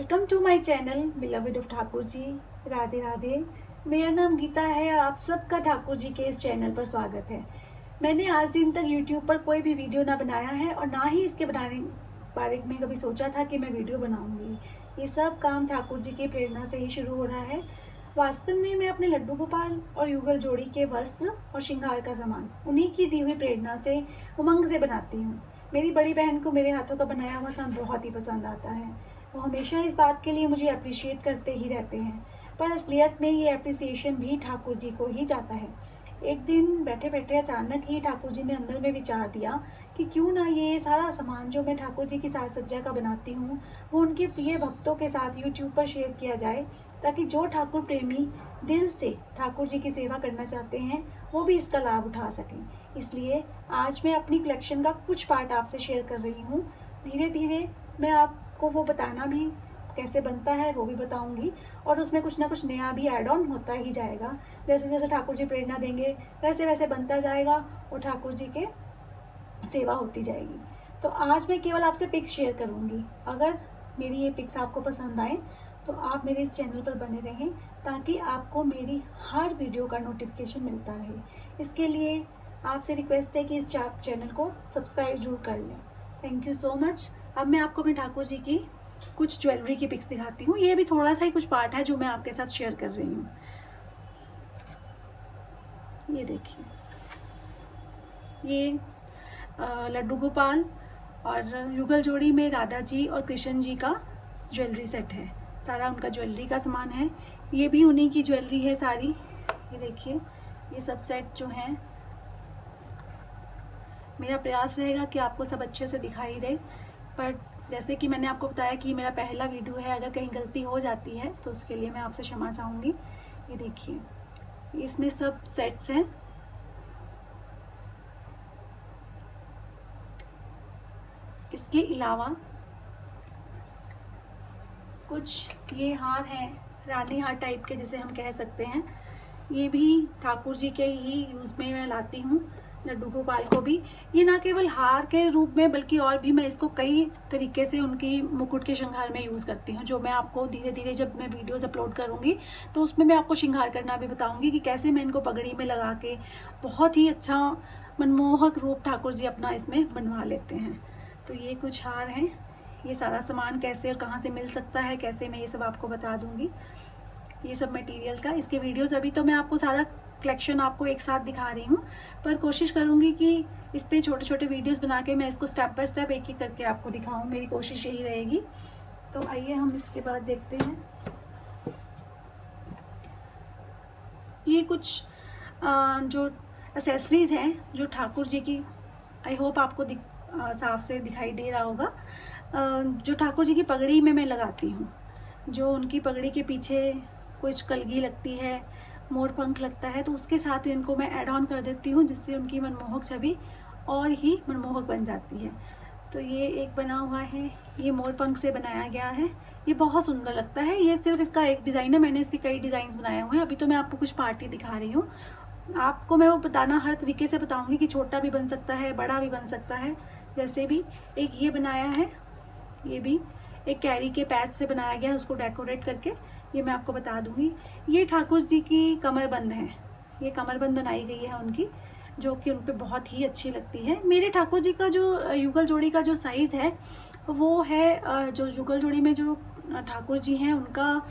Welcome to my channel beloved of Thakur ji. Radhe Radhe. मेरा नाम गीता है और आप सबका ठाकुर जी के इस चैनल पर स्वागत है। मैंने आज दिन तक यूट्यूब पर कोई भी वीडियो ना बनाया है और ना ही इसके बनाने बारे में कभी सोचा था कि मैं वीडियो बनाऊंगी। ये सब काम ठाकुर जी की प्रेरणा से ही शुरू हो रहा है। वास्तव में मैं अपने लड्डू गोपाल और युगल जोड़ी के वस्त्र और श्रृंगार का सामान उन्हीं की दी हुई प्रेरणा से, उमंग से बनाती हूँ। मेरी बड़ी बहन को मेरे हाथों का बनाया हुआ सामान बहुत ही पसंद आता है। वो हमेशा इस बात के लिए मुझे अप्रिशिएट करते ही रहते हैं, पर असलियत में ये अप्रिसिएशन भी ठाकुर जी को ही जाता है। एक दिन बैठे बैठे अचानक ही ठाकुर जी ने अंदर में विचार दिया कि क्यों ना ये सारा सामान जो मैं ठाकुर जी की साज सज्जा का बनाती हूँ वो उनके प्रिय भक्तों के साथ यूट्यूब पर शेयर किया जाए, ताकि जो ठाकुर प्रेमी दिल से ठाकुर जी की सेवा करना चाहते हैं वो भी इसका लाभ उठा सकें। इसलिए आज मैं अपनी कलेक्शन का कुछ पार्ट आपसे शेयर कर रही हूँ। धीरे धीरे मैं आपको वो बताना भी कैसे बनता है वो भी बताऊंगी, और उसमें कुछ ना कुछ नया भी ऐड ऑन होता ही जाएगा। जैसे जैसे ठाकुर जी प्रेरणा देंगे वैसे वैसे बनता जाएगा और ठाकुर जी के सेवा होती जाएगी। तो आज मैं केवल आपसे पिक्स शेयर करूंगी। अगर मेरी ये पिक्स आपको पसंद आए तो आप मेरे इस चैनल पर बने रहें, ताकि आपको मेरी हर वीडियो का नोटिफिकेशन मिलता रहे। इसके लिए आपसे रिक्वेस्ट है कि इस चैनल को सब्सक्राइब जरूर कर लें। Thank you so much. अब मैं आपको अपने ठाकुर जी की कुछ ज्वेलरी की पिक्स दिखाती हूँ। ये भी थोड़ा सा ही कुछ पार्ट है जो मैं आपके साथ शेयर कर रही हूँ। ये देखिए, ये लड्डू गोपाल और युगल जोड़ी में राधा जी और कृष्ण जी का ज्वेलरी सेट है। सारा उनका ज्वेलरी का सामान है। ये भी उन्हीं की ज्वेलरी है सारी। ये देखिए, ये सब सेट जो हैं, मेरा प्रयास रहेगा कि आपको सब अच्छे से दिखाई दे, पर जैसे कि मैंने आपको बताया कि मेरा पहला वीडियो है, अगर कहीं गलती हो जाती है तो उसके लिए मैं आपसे क्षमा चाहूँगी। ये देखिए, इसमें सब सेट्स हैं। इसके अलावा कुछ ये हार हैं, रानी हार टाइप के जिसे हम कह सकते हैं। ये भी ठाकुर जी के ही यूज़ में मैं लाती हूँ। लड्डू गोपाल को भी ये ना केवल हार के रूप में बल्कि और भी मैं इसको कई तरीके से उनकी मुकुट के श्रृंगार में यूज़ करती हूँ, जो मैं आपको धीरे धीरे जब मैं वीडियोज़ अपलोड करूँगी तो उसमें मैं आपको श्रृंगार करना भी बताऊँगी कि कैसे मैं इनको पगड़ी में लगा के बहुत ही अच्छा मनमोहक रूप ठाकुर जी अपना इसमें बनवा लेते हैं। तो ये कुछ हार हैं। ये सारा सामान कैसे और कहाँ से मिल सकता है, कैसे, मैं ये सब आपको बता दूँगी। ये सब मटेरियल का, इसके वीडियोस अभी तो मैं आपको सारा कलेक्शन आपको एक साथ दिखा रही हूँ, पर कोशिश करूँगी कि इस पे छोटे छोटे वीडियोस बना के मैं इसको स्टेप बाय स्टेप एक एक करके आपको दिखाऊँ। मेरी कोशिश यही रहेगी। तो आइए हम इसके बाद देखते हैं। ये कुछ जो एसेसरीज़ हैं जो ठाकुर जी की, आई होप आपको साफ से दिखाई दे रहा होगा, जो ठाकुर जी की पगड़ी में मैं लगाती हूँ। जो उनकी पगड़ी के पीछे कुछ कलगी लगती है, मोर पंख लगता है, तो उसके साथ इनको मैं ऐड ऑन कर देती हूँ, जिससे उनकी मनमोहक छवि और ही मनमोहक बन जाती है। तो ये एक बना हुआ है, ये मोर पंख से बनाया गया है। ये बहुत सुंदर लगता है। ये सिर्फ इसका एक डिज़ाइन है, मैंने इसके कई डिज़ाइंस बनाए हुए हैं। अभी तो मैं आपको कुछ पार्टी दिखा रही हूँ। आपको मैं वो बताना हर तरीके से बताऊँगी कि छोटा भी बन सकता है, बड़ा भी बन सकता है। जैसे भी एक ये बनाया है, ये भी एक कैरी के पैच से बनाया गया है, उसको डेकोरेट करके, ये मैं आपको बता दूंगी। ये ठाकुर जी की कमरबंद है। ये कमरबंद बनाई गई है उनकी, जो कि उन पर बहुत ही अच्छी लगती है। मेरे ठाकुर जी का जो युगल जोड़ी का जो साइज़ है वो है, जो युगल जोड़ी में जो ठाकुर जी हैं उनका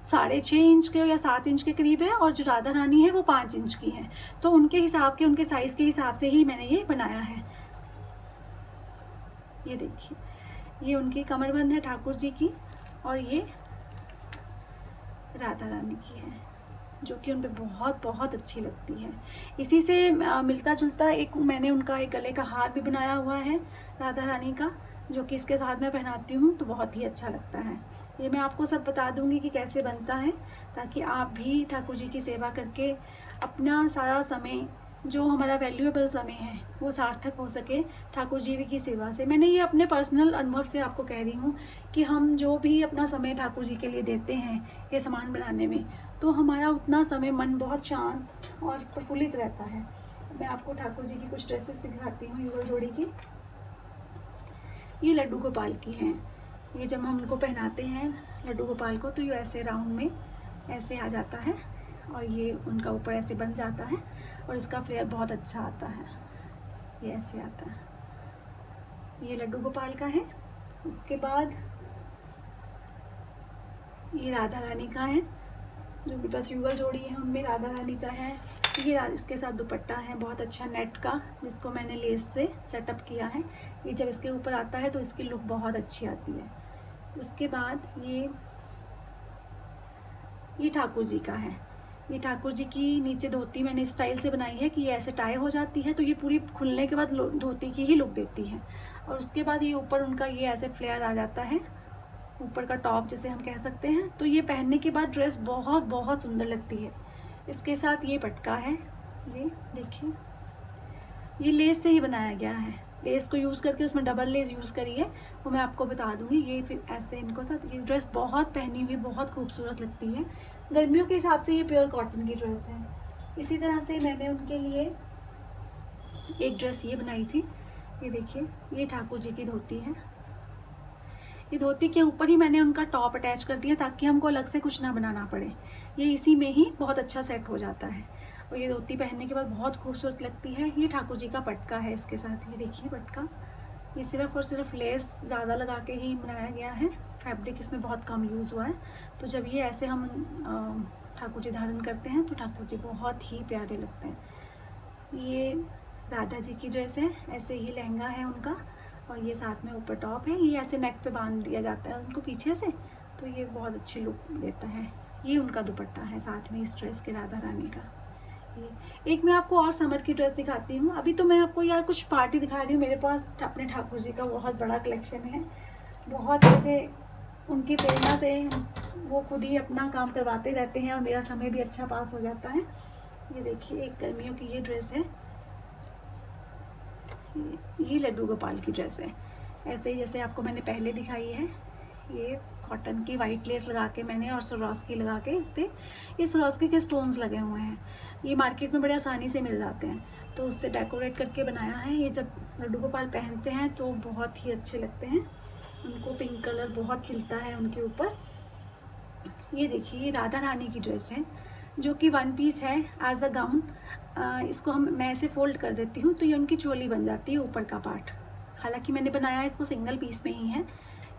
6.5 इंच के या 7 इंच के करीब है, और जो राधा रानी है वो 5 इंच की हैं। तो उनके हिसाब के, उनके साइज़ के हिसाब से ही मैंने ये बनाया है। ये देखिए, ये उनकी कमरबंद है ठाकुर जी की, और ये राधा रानी की है, जो कि उन पर बहुत बहुत अच्छी लगती है। इसी से मिलता जुलता एक मैंने उनका एक गले का हार भी बनाया हुआ है राधा रानी का, जो कि इसके साथ मैं पहनाती हूँ तो बहुत ही अच्छा लगता है। ये मैं आपको सब बता दूँगी कि कैसे बनता है, ताकि आप भी ठाकुर जी की सेवा करके अपना सारा समय, जो हमारा वैल्यूएबल समय है, वो सार्थक हो सके ठाकुर जी की सेवा से। मैंने ये अपने पर्सनल अनुभव से आपको कह रही हूँ कि हम जो भी अपना समय ठाकुर जी के लिए देते हैं ये सामान बनाने में, तो हमारा उतना समय मन बहुत शांत और प्रफुल्लित रहता है। मैं आपको ठाकुर जी की कुछ ड्रेसेस दिखाती हूँ युगल जोड़ी की। ये लड्डू गोपाल की हैं। ये जब हम उनको पहनाते हैं लड्डू गोपाल को तो ये ऐसे राउंड में ऐसे आ जाता है और ये उनका ऊपर ऐसे बन जाता है और इसका फ्लेयर बहुत अच्छा आता है। ये ऐसे आता है। ये लड्डू गोपाल का है। उसके बाद ये राधा रानी का है, जो मेरे पास युगल जोड़ी है उनमें राधा रानी का है। ये इसके साथ दुपट्टा है बहुत अच्छा नेट का, जिसको मैंने लेस से सेटअप किया है। ये जब इसके ऊपर आता है तो इसकी लुक बहुत अच्छी आती है। उसके बाद ये ठाकुर जी का है। ये ठाकुर जी की नीचे धोती मैंने इस स्टाइल से बनाई है कि ये ऐसे टाई हो जाती है, तो ये पूरी खुलने के बाद धोती की ही लुक देती है। और उसके बाद ये ऊपर उनका ये ऐसे फ्लेयर आ जाता है, ऊपर का टॉप जिसे हम कह सकते हैं। तो ये पहनने के बाद ड्रेस बहुत बहुत सुंदर लगती है। इसके साथ ये पटका है, ये देखिए, ये लेस से ही बनाया गया है। लेस को यूज़ करके उसमें डबल लेस यूज़ करी है, वो मैं आपको बता दूंगी। ये फिर ऐसे इनको साथ ये ड्रेस बहुत पहनी हुई बहुत खूबसूरत लगती है। गर्मियों के हिसाब से ये प्योर कॉटन की ड्रेस है। इसी तरह से मैंने उनके लिए एक ड्रेस ये बनाई थी। ये देखिए, ये ठाकुर जी की धोती है। ये धोती के ऊपर ही मैंने उनका टॉप अटैच कर दिया ताकि हमको अलग से कुछ ना बनाना पड़े। ये इसी में ही बहुत अच्छा सेट हो जाता है और ये धोती पहनने के बाद बहुत खूबसूरत लगती है। ये ठाकुर जी का पटका है इसके साथ। ये देखिए पटका, ये सिर्फ और सिर्फ लेस ज़्यादा लगा के ही बनाया गया है। फैब्रिक इसमें बहुत कम यूज़ हुआ है। तो जब ये ऐसे हम ठाकुर जी धारण करते हैं तो ठाकुर जी बहुत ही प्यारे लगते हैं। ये राधा जी की ड्रेस है, ऐसे ही लहंगा है उनका और ये साथ में ऊपर टॉप है। ये ऐसे नेक पे बांध दिया जाता है उनको पीछे से, तो ये बहुत अच्छी लुक देता है। ये उनका दुपट्टा है साथ में इस ड्रेस के, राधा रानी का। ये एक मैं आपको और समर की ड्रेस दिखाती हूँ। अभी तो मैं आपको यहाँ कुछ पार्टी दिखा रही हूँ। मेरे पास अपने ठाकुर जी का बहुत बड़ा कलेक्शन है। बहुत मुझे उनकी प्रेरणा से वो खुद ही अपना काम करवाते रहते हैं और मेरा समय भी अच्छा पास हो जाता है। ये देखिए, एक गर्मियों की ये ड्रेस है। ये लड्डू गोपाल की ड्रेस है, ऐसे ही जैसे आपको मैंने पहले दिखाई है। ये कॉटन की वाइट लेस लगा के मैंने और स्वरोस्की लगा के इस पर ये स्वरोस्की के स्टोन्स लगे हुए हैं। ये मार्केट में बड़े आसानी से मिल जाते हैं, तो उससे डेकोरेट करके बनाया है। ये जब लड्डू गोपाल पहनते हैं तो बहुत ही अच्छे लगते हैं। उनको पिंक कलर बहुत खिलता है उनके ऊपर। ये देखिए, ये राधा रानी की ड्रेस है जो कि वन पीस है एज अ गाउन। इसको मैं ऐसे फोल्ड कर देती हूँ तो ये उनकी चोली बन जाती है ऊपर का पार्ट। हालांकि मैंने बनाया इसको सिंगल पीस में ही है।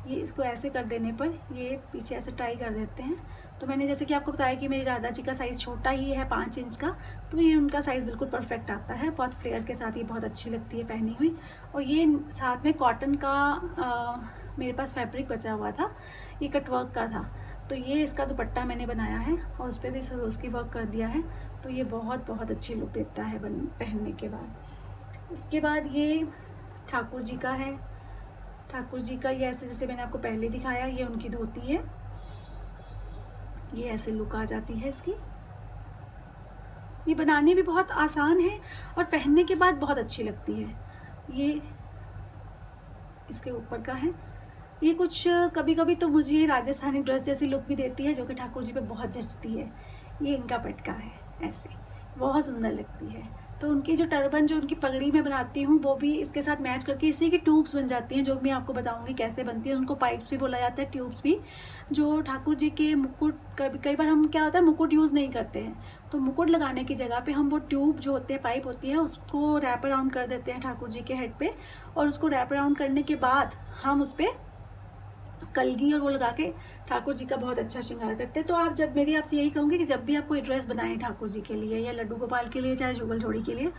ये इसको ऐसे कर देने पर ये पीछे ऐसे टाई कर देते हैं। तो मैंने जैसे कि आपको बताया कि मेरी राधा जी का साइज़ छोटा ही है 5 इंच का, तो ये उनका साइज़ बिल्कुल परफेक्ट आता है। बहुत फ्लेयर के साथ ये बहुत अच्छी लगती है पहनी हुई। और ये साथ में कॉटन का मेरे पास फैब्रिक बचा हुआ था, ये कटवर्क का था, तो ये इसका दुपट्टा मैंने बनाया है और उस पर भी सरोस्की वर्क कर दिया है। तो ये बहुत बहुत अच्छी लुक देता है पहनने के बाद। इसके बाद ये ठाकुर जी का है। ठाकुर जी का ये ऐसे जैसे मैंने आपको पहले दिखाया, ये उनकी धोती है। ये ऐसे लुक आ जाती है इसकी। ये बनाने भी बहुत आसान है और पहनने के बाद बहुत अच्छी लगती है। ये इसके ऊपर का है। ये कुछ कभी कभी तो मुझे राजस्थानी ड्रेस जैसी लुक भी देती है जो कि ठाकुर जी पे बहुत जचती है। ये इनका पटका है, ऐसे बहुत सुंदर लगती है। तो उनकी जो टर्बन जो उनकी पगड़ी में बनाती हूँ वो भी इसके साथ मैच करके इसी की ट्यूब्स बन जाती हैं, जो मैं आपको बताऊंगी कैसे बनती है। उनको पाइप्स भी बोला जाता है, ट्यूब्स भी। जो ठाकुर जी के मुकुट, कई बार हम क्या होता है मुकुट यूज़ नहीं करते हैं, तो मुकुट लगाने की जगह पे हम वो ट्यूब जो होते हैं, पाइप होती है, उसको रैप अराउंड कर देते हैं ठाकुर जी के हेड पे। और उसको रैप अराउंड करने के बाद हम उस पर कलगी और वो लगा के ठाकुर जी का बहुत अच्छा श्रृंगार करते हैं। तो आप जब मेरी आपसे यही कहूँगी कि जब भी आप कोई ड्रेस बनाएं ठाकुर जी के लिए या लड्डू गोपाल के लिए चाहे जुगल जोड़ी के लिए,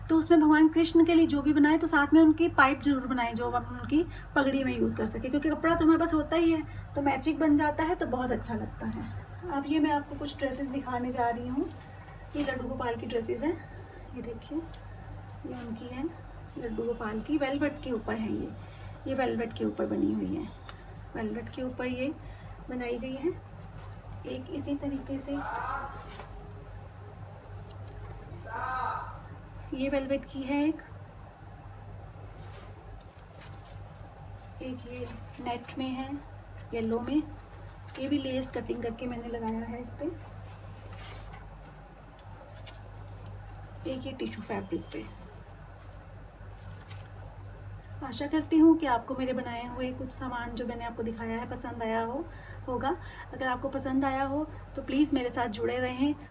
तो उसमें भगवान कृष्ण के लिए जो भी बनाए तो साथ में उनकी पाइप जरूर बनाएं जो हम उनकी पगड़ी में यूज़ कर सके, क्योंकि कपड़ा तो हमारे पास होता ही है तो मैचिंग बन जाता है, तो बहुत अच्छा लगता है। अब ये मैं आपको कुछ ड्रेसेस दिखाने जा रही हूँ। ये लड्डू गोपाल की ड्रेसेस हैं। ये देखिए, ये उनकी है लड्डू गोपाल की, वेलवेट के ऊपर है। ये वेलवेट के ऊपर बनी हुई है। वेलवेट के ऊपर ये बनाई गई है। एक इसी तरीके से ये वेलवेट की है। एक ये नेट में है, येलो में। ये भी लेस कटिंग करके मैंने लगाया है इस पे। एक ये टिश्यू फैब्रिक पे। आशा करती हूँ कि आपको मेरे बनाए हुए कुछ सामान जो मैंने आपको दिखाया है पसंद आया होगा। अगर आपको पसंद आया हो तो प्लीज़ मेरे साथ जुड़े रहें